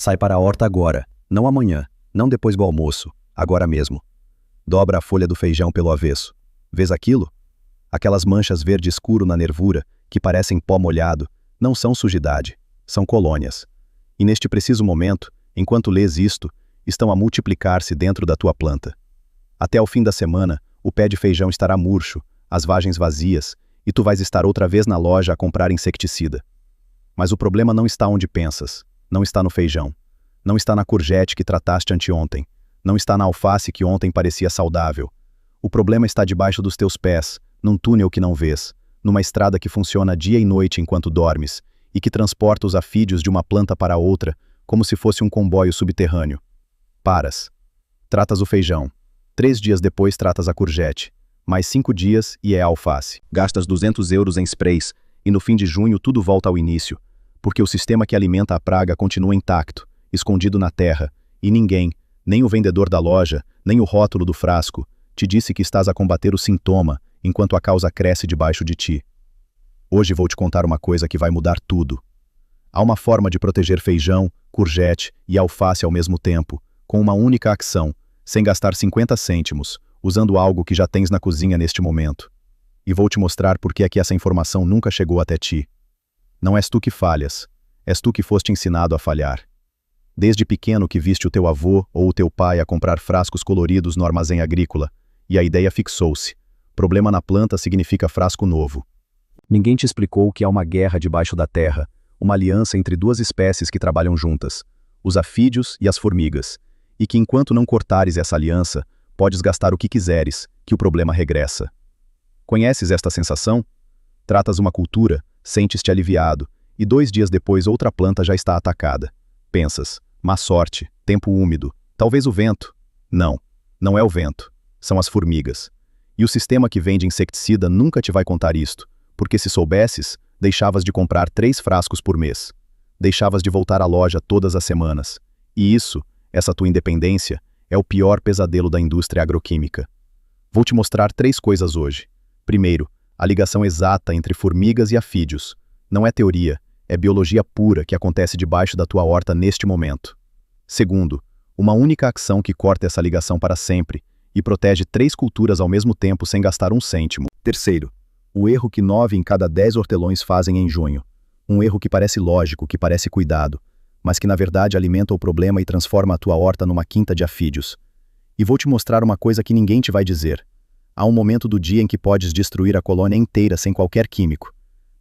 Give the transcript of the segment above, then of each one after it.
Sai para a horta agora, não amanhã, não depois do almoço, agora mesmo. Dobra a folha do feijão pelo avesso. Vês aquilo? Aquelas manchas verde escuro na nervura, que parecem pó molhado, não são sujidade, são colônias. E neste preciso momento, enquanto lês isto, estão a multiplicar-se dentro da tua planta. Até ao fim da semana, o pé de feijão estará murcho, as vagens vazias, e tu vais estar outra vez na loja a comprar inseticida. Mas o problema não está onde pensas, não está no feijão, não está na courgette que trataste anteontem, não está na alface que ontem parecia saudável. O problema está debaixo dos teus pés, num túnel que não vês, numa estrada que funciona dia e noite enquanto dormes, e que transporta os afídeos de uma planta para outra, como se fosse um comboio subterrâneo. Paras. Tratas o feijão. 3 dias depois tratas a courgette. Mais 5 dias e é a alface. Gastas 200 euros em sprays, e no fim de junho tudo volta ao início, porque o sistema que alimenta a praga continua intacto, escondido na terra, e ninguém, nem o vendedor da loja, nem o rótulo do frasco, te disse que estás a combater o sintoma, enquanto a causa cresce debaixo de ti. Hoje vou te contar uma coisa que vai mudar tudo. Há uma forma de proteger feijão, courgette e alface ao mesmo tempo, com uma única ação, sem gastar 50 cêntimos, usando algo que já tens na cozinha neste momento. E vou te mostrar por que é que essa informação nunca chegou até ti. Não és tu que falhas, és tu que foste ensinado a falhar. Desde pequeno que viste o teu avô ou o teu pai a comprar frascos coloridos no armazém agrícola, e a ideia fixou-se. Problema na planta significa frasco novo. Ninguém te explicou que há uma guerra debaixo da terra, uma aliança entre duas espécies que trabalham juntas, os afídeos e as formigas, e que enquanto não cortares essa aliança, podes gastar o que quiseres, que o problema regressa. Conheces esta sensação? Tratas uma cultura, sentes-te aliviado, e 2 dias depois outra planta já está atacada. Pensas, má sorte, tempo úmido, talvez o vento. Não, não é o vento, são as formigas. E o sistema que vende inseticida nunca te vai contar isto, porque se soubesses, deixavas de comprar 3 frascos por mês. Deixavas de voltar à loja todas as semanas. E isso, essa tua independência, é o pior pesadelo da indústria agroquímica. Vou te mostrar 3 coisas hoje. Primeiro, a ligação exata entre formigas e afídeos. Não é teoria, é biologia pura que acontece debaixo da tua horta neste momento. Segundo, uma única ação que corta essa ligação para sempre e protege 3 culturas ao mesmo tempo sem gastar 1 cêntimo. Terceiro, o erro que 9 em cada 10 hortelões fazem em junho. Um erro que parece lógico, que parece cuidado, mas que na verdade alimenta o problema e transforma a tua horta numa quinta de afídeos. E vou te mostrar uma coisa que ninguém te vai dizer. Há um momento do dia em que podes destruir a colônia inteira sem qualquer químico.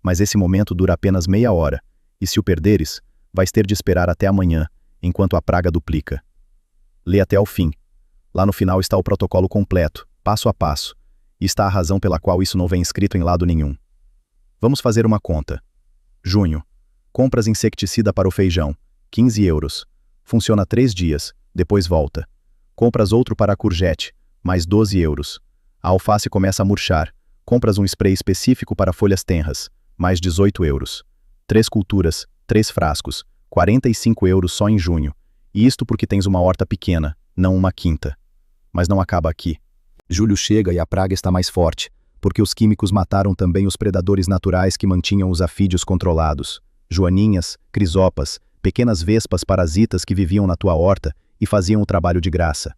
Mas esse momento dura apenas meia hora, e se o perderes, vais ter de esperar até amanhã, enquanto a praga duplica. Lê até ao fim. Lá no final está o protocolo completo, passo a passo, e está a razão pela qual isso não vem escrito em lado nenhum. Vamos fazer uma conta. Junho. Compras inseticida para o feijão, 15 euros. Funciona 3 dias, depois volta. Compras outro para a courgette, mais 12 euros. A alface começa a murchar. Compras um spray específico para folhas tenras, mais 18 euros. 3 culturas, 3 frascos, 45 euros só em junho. E isto porque tens uma horta pequena, não uma quinta. Mas não acaba aqui. Julho chega e a praga está mais forte, porque os químicos mataram também os predadores naturais que mantinham os afídeos controlados. Joaninhas, crisopas, pequenas vespas parasitas que viviam na tua horta e faziam o trabalho de graça.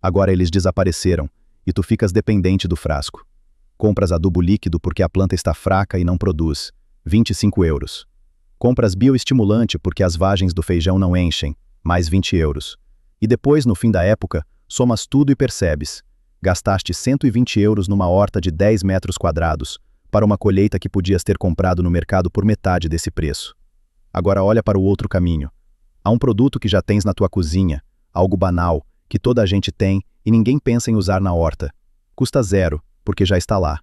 Agora eles desapareceram, e tu ficas dependente do frasco. Compras adubo líquido porque a planta está fraca e não produz, 25 euros. Compras bioestimulante porque as vagens do feijão não enchem, mais 20 euros. E depois, no fim da época, somas tudo e percebes. Gastaste 120 euros numa horta de 10 metros quadrados, para uma colheita que podias ter comprado no mercado por metade desse preço. Agora olha para o outro caminho. Há um produto que já tens na tua cozinha, algo banal, que toda a gente tem e ninguém pensa em usar na horta. Custa 0, porque já está lá.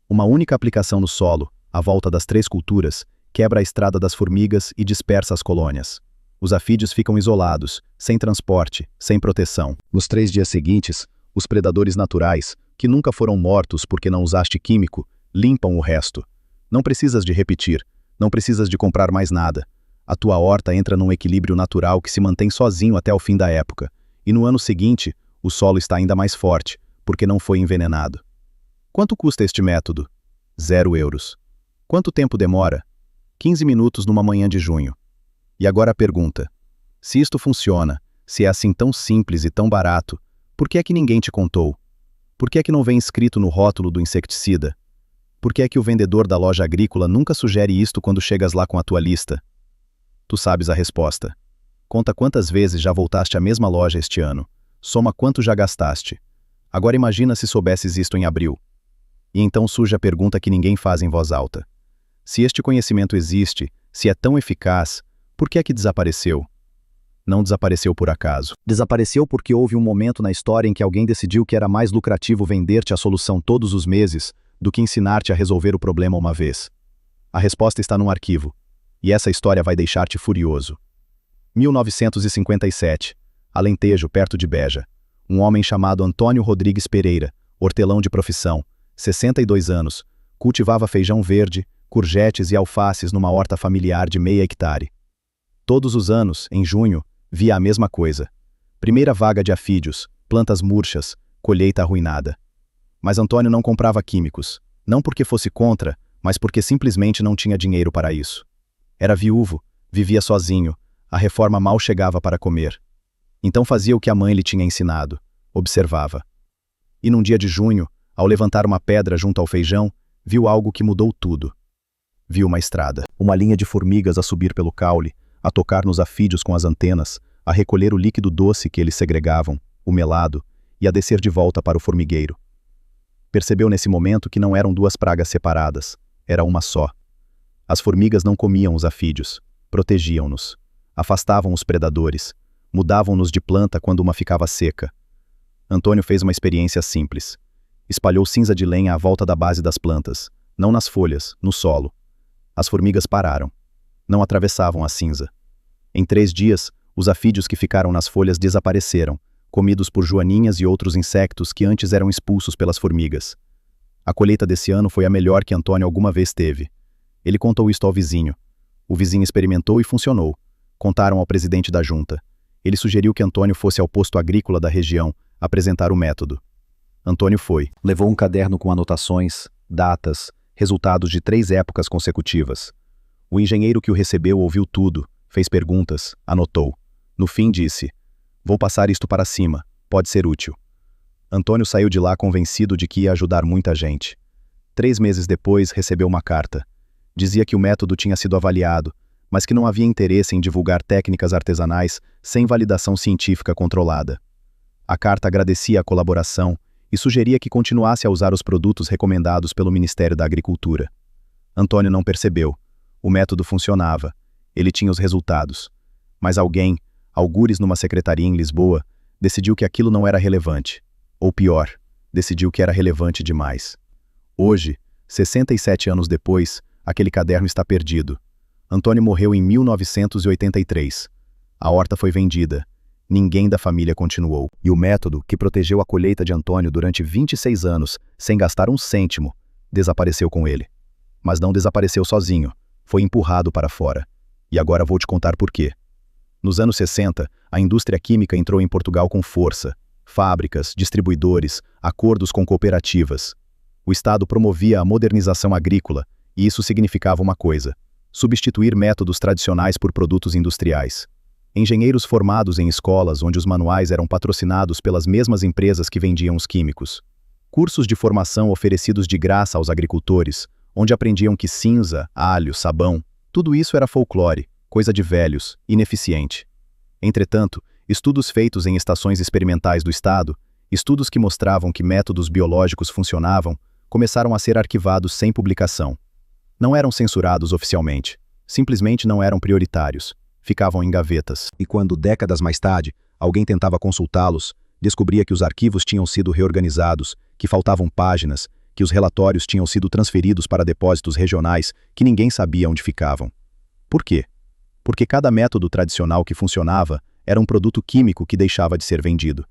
Uma única aplicação no solo, à volta das 3 culturas, quebra a estrada das formigas e dispersa as colônias. Os afídeos ficam isolados, sem transporte, sem proteção. Nos 3 dias seguintes, os predadores naturais, que nunca foram mortos porque não usaste químico, limpam o resto. Não precisas de repetir, não precisas de comprar mais nada. A tua horta entra num equilíbrio natural que se mantém sozinho até o fim da época. E no ano seguinte, o solo está ainda mais forte, porque não foi envenenado. Quanto custa este método? 0 euros. Quanto tempo demora? 15 minutos numa manhã de junho. E agora a pergunta: Se isto funciona, se é assim tão simples e tão barato, por que é que ninguém te contou? Por que é que não vem escrito no rótulo do inseticida? Por que é que o vendedor da loja agrícola nunca sugere isto quando chegas lá com a tua lista? Tu sabes a resposta. Conta quantas vezes já voltaste à mesma loja este ano. Soma quanto já gastaste. Agora imagina se soubesses isto em abril. E então surge a pergunta que ninguém faz em voz alta. Se este conhecimento existe, se é tão eficaz, por que é que desapareceu? Não desapareceu por acaso. Desapareceu porque houve um momento na história em que alguém decidiu que era mais lucrativo vender-te a solução todos os meses do que ensinar-te a resolver o problema uma vez. A resposta está num arquivo. E essa história vai deixar-te furioso. 1957. Alentejo, perto de Beja. Um homem chamado Antônio Rodrigues Pereira, hortelão de profissão, 62 anos, cultivava feijão verde, courgettes e alfaces numa horta familiar de meio hectare. Todos os anos, em junho, via a mesma coisa. Primeira vaga de afídeos, plantas murchas, colheita arruinada. Mas Antônio não comprava químicos, não porque fosse contra, mas porque simplesmente não tinha dinheiro para isso. Era viúvo, vivia sozinho, a reforma mal chegava para comer. Então fazia o que a mãe lhe tinha ensinado, observava. E num dia de junho, ao levantar uma pedra junto ao feijão, viu algo que mudou tudo. Viu uma estrada. Uma linha de formigas a subir pelo caule, a tocar nos afídeos com as antenas, a recolher o líquido doce que eles segregavam, o melado, e a descer de volta para o formigueiro. Percebeu nesse momento que não eram duas pragas separadas, era uma só. As formigas não comiam os afídeos, protegiam-nos, afastavam os predadores, mudavam-nos de planta quando uma ficava seca. Antônio fez uma experiência simples. Espalhou cinza de lenha à volta da base das plantas, não nas folhas, no solo. As formigas pararam. Não atravessavam a cinza. Em 3 dias, os afídeos que ficaram nas folhas desapareceram, comidos por joaninhas e outros insetos que antes eram expulsos pelas formigas. A colheita desse ano foi a melhor que Antônio alguma vez teve. Ele contou isto ao vizinho. O vizinho experimentou e funcionou. Contaram ao presidente da junta. Ele sugeriu que Antônio fosse ao posto agrícola da região apresentar o método. Antônio foi. Levou um caderno com anotações, datas, resultados de 3 épocas consecutivas. O engenheiro que o recebeu ouviu tudo, fez perguntas, anotou. No fim disse: "Vou passar isto para cima, pode ser útil." Antônio saiu de lá convencido de que ia ajudar muita gente. 3 meses depois recebeu uma carta. Dizia que o método tinha sido avaliado, mas que não havia interesse em divulgar técnicas artesanais sem validação científica controlada. A carta agradecia a colaboração e sugeria que continuasse a usar os produtos recomendados pelo Ministério da Agricultura. Antônio não percebeu. O método funcionava. Ele tinha os resultados. Mas alguém, algures numa secretaria em Lisboa, decidiu que aquilo não era relevante. Ou pior, decidiu que era relevante demais. Hoje, 67 anos depois, aquele caderno está perdido. Antônio morreu em 1983. A horta foi vendida. Ninguém da família continuou. E o método, que protegeu a colheita de Antônio durante 26 anos, sem gastar um cêntimo, desapareceu com ele. Mas não desapareceu sozinho. Foi empurrado para fora. E agora vou te contar por quê. Nos anos 60, a indústria química entrou em Portugal com força. Fábricas, distribuidores, acordos com cooperativas. O Estado promovia a modernização agrícola, e isso significava uma coisa: substituir métodos tradicionais por produtos industriais. Engenheiros formados em escolas onde os manuais eram patrocinados pelas mesmas empresas que vendiam os químicos. Cursos de formação oferecidos de graça aos agricultores, onde aprendiam que cinza, alho, sabão, tudo isso era folclore, coisa de velhos, ineficiente. Entretanto, estudos feitos em estações experimentais do Estado, estudos que mostravam que métodos biológicos funcionavam, começaram a ser arquivados sem publicação. Não eram censurados oficialmente, simplesmente não eram prioritários, ficavam em gavetas. E quando, décadas mais tarde, alguém tentava consultá-los, descobria que os arquivos tinham sido reorganizados, que faltavam páginas, que os relatórios tinham sido transferidos para depósitos regionais que ninguém sabia onde ficavam. Por quê? Porque cada método tradicional que funcionava era um produto químico que deixava de ser vendido.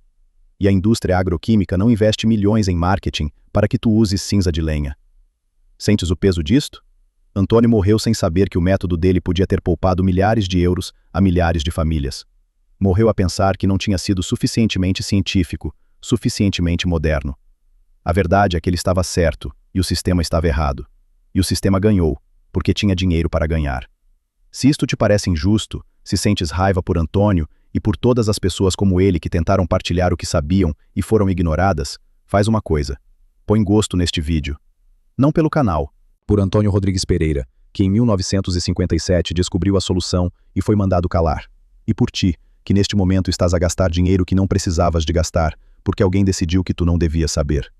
E a indústria agroquímica não investe milhões em marketing para que tu uses cinza de lenha. Sentes o peso disto? Antônio morreu sem saber que o método dele podia ter poupado milhares de euros a milhares de famílias. Morreu a pensar que não tinha sido suficientemente científico, suficientemente moderno. A verdade é que ele estava certo e o sistema estava errado. E o sistema ganhou, porque tinha dinheiro para ganhar. Se isto te parece injusto, se sentes raiva por Antônio e por todas as pessoas como ele que tentaram partilhar o que sabiam e foram ignoradas, faz uma coisa. Põe gosto neste vídeo. Não pelo canal. Por Antônio Rodrigues Pereira, que em 1957 descobriu a solução e foi mandado calar. E por ti, que neste momento estás a gastar dinheiro que não precisavas de gastar, porque alguém decidiu que tu não devias saber.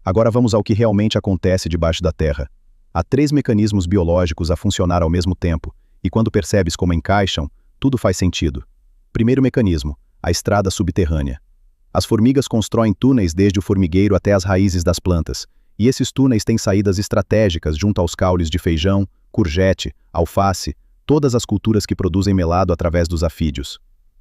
Agora vamos ao que realmente acontece debaixo da terra. Há 3 mecanismos biológicos a funcionar ao mesmo tempo, e quando percebes como encaixam, tudo faz sentido. Primeiro mecanismo, a estrada subterrânea. As formigas constroem túneis desde o formigueiro até as raízes das plantas, e esses túneis têm saídas estratégicas junto aos caules de feijão, courgette, alface, todas as culturas que produzem melado através dos afídeos.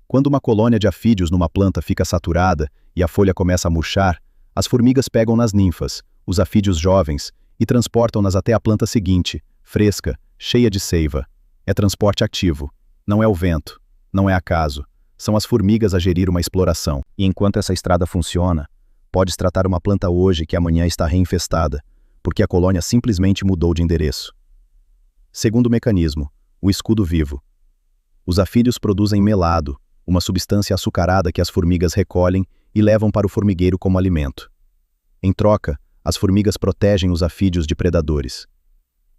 Quando uma colônia de afídeos numa planta fica saturada e a folha começa a murchar, as formigas pegam nas ninfas, os afídeos jovens, e transportam-nas até a planta seguinte, fresca, cheia de seiva. É transporte ativo. Não é o vento. Não é acaso. São as formigas a gerir uma exploração. E enquanto essa estrada funciona, podes tratar uma planta hoje que amanhã está reinfestada, porque a colônia simplesmente mudou de endereço. Segundo mecanismo, o escudo vivo. Os afídeos produzem melado, uma substância açucarada que as formigas recolhem e levam para o formigueiro como alimento. Em troca, as formigas protegem os afídeos de predadores.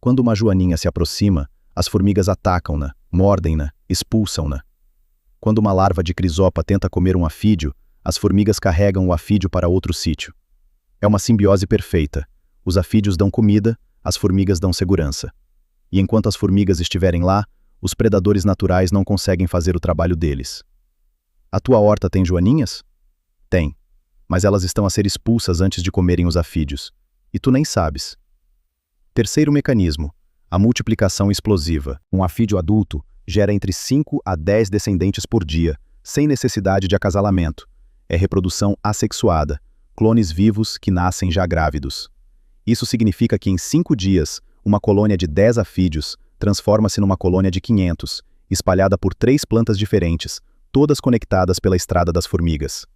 Quando uma joaninha se aproxima, as formigas atacam-na, mordem-na, expulsam-na. Quando uma larva de crisopa tenta comer um afídeo, as formigas carregam o afídeo para outro sítio. É uma simbiose perfeita. Os afídeos dão comida, as formigas dão segurança. E enquanto as formigas estiverem lá, os predadores naturais não conseguem fazer o trabalho deles. A tua horta tem joaninhas? Tem. Mas elas estão a ser expulsas antes de comerem os afídeos. E tu nem sabes. Terceiro mecanismo, a multiplicação explosiva. Um afídeo adulto gera entre 5 a 10 descendentes por dia, sem necessidade de acasalamento. É reprodução assexuada, clones vivos que nascem já grávidos. Isso significa que em 5 dias, uma colônia de 10 afídeos transforma-se numa colônia de 500, espalhada por 3 plantas diferentes, todas conectadas pela estrada das formigas.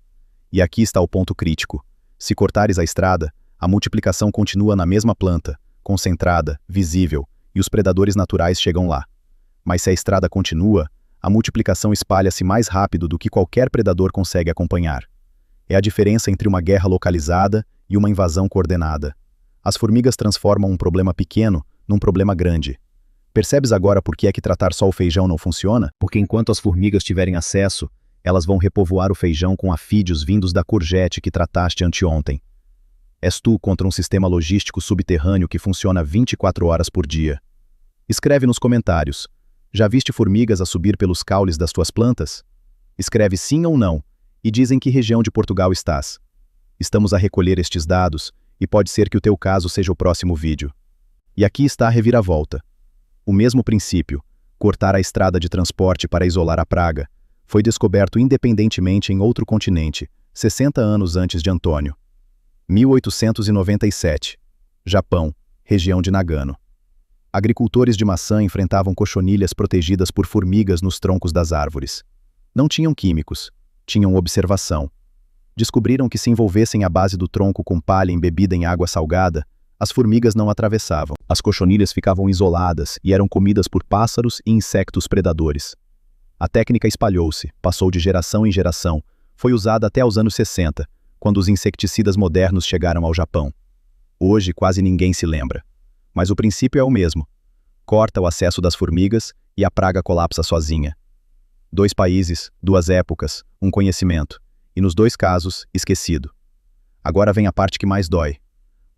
E aqui está o ponto crítico. Se cortares a estrada, a multiplicação continua na mesma planta, concentrada, visível, e os predadores naturais chegam lá. Mas se a estrada continua, a multiplicação espalha-se mais rápido do que qualquer predador consegue acompanhar. É a diferença entre uma guerra localizada e uma invasão coordenada. As formigas transformam um problema pequeno num problema grande. Percebes agora por que é que tratar só o feijão não funciona? Porque enquanto as formigas tiverem acesso, elas vão repovoar o feijão com afídeos vindos da courgette que trataste anteontem. És tu contra um sistema logístico subterrâneo que funciona 24 horas por dia. Escreve nos comentários. Já viste formigas a subir pelos caules das tuas plantas? Escreve sim ou não, e diz em que região de Portugal estás. Estamos a recolher estes dados, e pode ser que o teu caso seja o próximo vídeo. E aqui está a reviravolta. O mesmo princípio, cortar a estrada de transporte para isolar a praga, foi descoberto independentemente em outro continente, 60 anos antes de Antônio. 1897. Japão, região de Nagano. Agricultores de maçã enfrentavam cochonilhas protegidas por formigas nos troncos das árvores. Não tinham químicos, tinham observação. Descobriram que se envolvessem a base do tronco com palha embebida em água salgada, as formigas não atravessavam. As cochonilhas ficavam isoladas e eram comidas por pássaros e insectos predadores. A técnica espalhou-se, passou de geração em geração, foi usada até os anos 60, quando os inseticidas modernos chegaram ao Japão. Hoje quase ninguém se lembra. Mas o princípio é o mesmo. Corta o acesso das formigas e a praga colapsa sozinha. 2 países, 2 épocas, um conhecimento. E nos 2 casos, esquecido. Agora vem a parte que mais dói.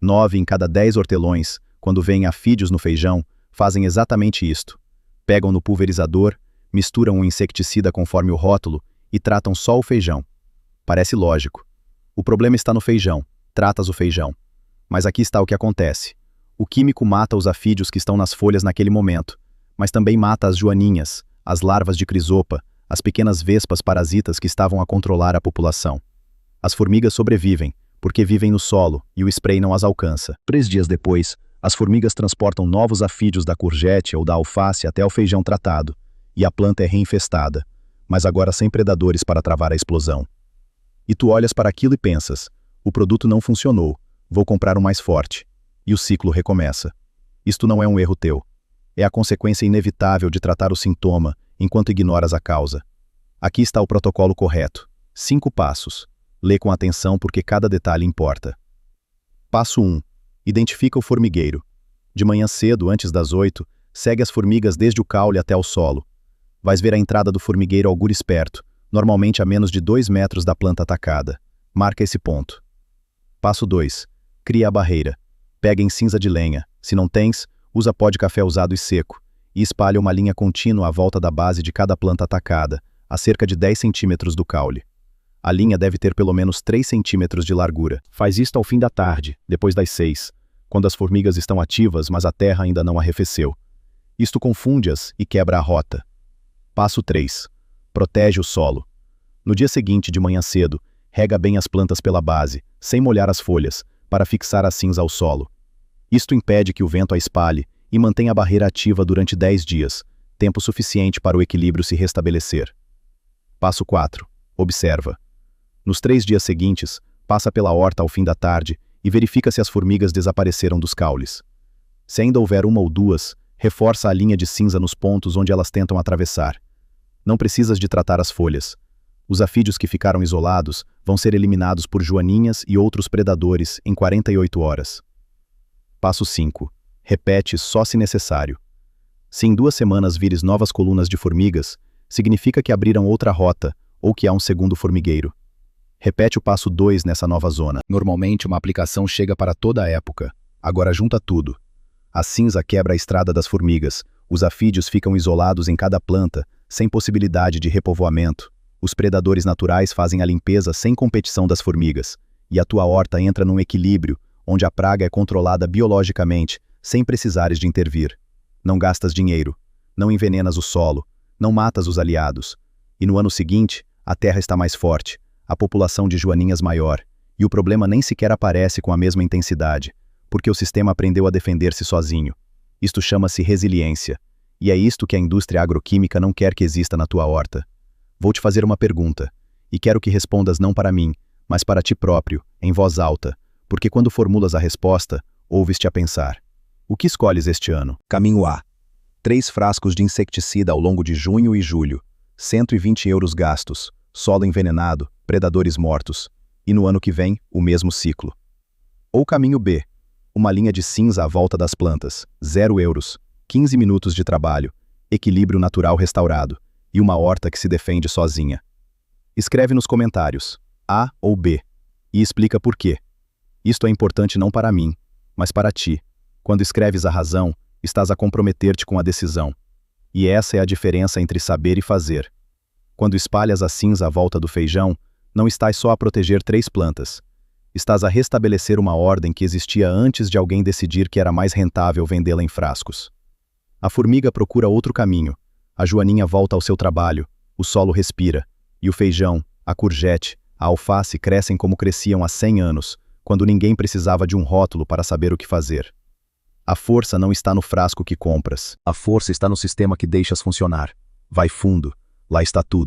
9 em cada 10 hortelões, quando veem afídeos no feijão, fazem exatamente isto. Pegam no pulverizador, misturam um inseticida conforme o rótulo e tratam só o feijão. Parece lógico. O problema está no feijão. Tratas o feijão. Mas aqui está o que acontece. O químico mata os afídeos que estão nas folhas naquele momento, mas também mata as joaninhas, as larvas de crisopa, as pequenas vespas parasitas que estavam a controlar a população. As formigas sobrevivem, porque vivem no solo e o spray não as alcança. 3 dias depois, as formigas transportam novos afídeos da courgette ou da alface até o feijão tratado, e a planta é reinfestada, mas agora sem predadores para travar a explosão. E tu olhas para aquilo e pensas, o produto não funcionou, vou comprar um mais forte. E o ciclo recomeça. Isto não é um erro teu. É a consequência inevitável de tratar o sintoma enquanto ignoras a causa. Aqui está o protocolo correto. 5 passos. Lê com atenção porque cada detalhe importa. Passo 1. Identifica o formigueiro. De manhã cedo, antes das 8, segue as formigas desde o caule até o solo. Vais ver a entrada do formigueiro algures perto, normalmente a menos de 2 metros da planta atacada. Marca esse ponto. Passo 2. Cria a barreira. Pega em cinza de lenha. Se não tens, usa pó de café usado e seco, e espalha uma linha contínua à volta da base de cada planta atacada, a cerca de 10 centímetros do caule. A linha deve ter pelo menos 3 centímetros de largura. Faz isto ao fim da tarde, depois das 6, quando as formigas estão ativas, mas a terra ainda não arrefeceu. Isto confunde-as e quebra a rota. Passo 3. Protege o solo. No dia seguinte, de manhã cedo, rega bem as plantas pela base, sem molhar as folhas, para fixar a cinza ao solo. Isto impede que o vento a espalhe e mantém a barreira ativa durante 10 dias, tempo suficiente para o equilíbrio se restabelecer. Passo 4. Observa. Nos 3 dias seguintes, passa pela horta ao fim da tarde e verifica se as formigas desapareceram dos caules. Se ainda houver uma ou duas, reforça a linha de cinza nos pontos onde elas tentam atravessar. Não precisas de tratar as folhas. Os afídeos que ficaram isolados vão ser eliminados por joaninhas e outros predadores em 48 horas. Passo 5. Repete só se necessário. Se em 2 semanas vires novas colunas de formigas, significa que abriram outra rota ou que há um segundo formigueiro. Repete o passo 2 nessa nova zona. Normalmente uma aplicação chega para toda a época. Agora junta tudo. A cinza quebra a estrada das formigas, os afídeos ficam isolados em cada planta, sem possibilidade de repovoamento. Os predadores naturais fazem a limpeza sem competição das formigas, e a tua horta entra num equilíbrio, onde a praga é controlada biologicamente, sem precisares de intervir. Não gastas dinheiro, não envenenas o solo, não matas os aliados. E no ano seguinte, a terra está mais forte, a população de joaninhas maior, e o problema nem sequer aparece com a mesma intensidade, porque o sistema aprendeu a defender-se sozinho. Isto chama-se resiliência, e é isto que a indústria agroquímica não quer que exista na tua horta. Vou te fazer uma pergunta, e quero que respondas não para mim, mas para ti próprio, em voz alta, porque quando formulas a resposta, ouves-te a pensar. O que escolhes este ano? Caminho A. 3 frascos de inseticida ao longo de junho e julho, 120 € gastos, solo envenenado, predadores mortos, e no ano que vem, o mesmo ciclo. Ou caminho B. Uma linha de cinza à volta das plantas, 0 €, 15 minutos de trabalho, equilíbrio natural restaurado, e uma horta que se defende sozinha. Escreve nos comentários, A ou B, e explica por quê. Isto é importante não para mim, mas para ti. Quando escreves a razão, estás a comprometer-te com a decisão. E essa é a diferença entre saber e fazer. Quando espalhas a cinza à volta do feijão, não estás só a proteger 3 plantas. Estás a restabelecer uma ordem que existia antes de alguém decidir que era mais rentável vendê-la em frascos. A formiga procura outro caminho. A joaninha volta ao seu trabalho, o solo respira, e o feijão, a courgette, a alface crescem como cresciam há 100 anos, quando ninguém precisava de um rótulo para saber o que fazer. A força não está no frasco que compras. A força está no sistema que deixas funcionar. Vai fundo, lá está tudo.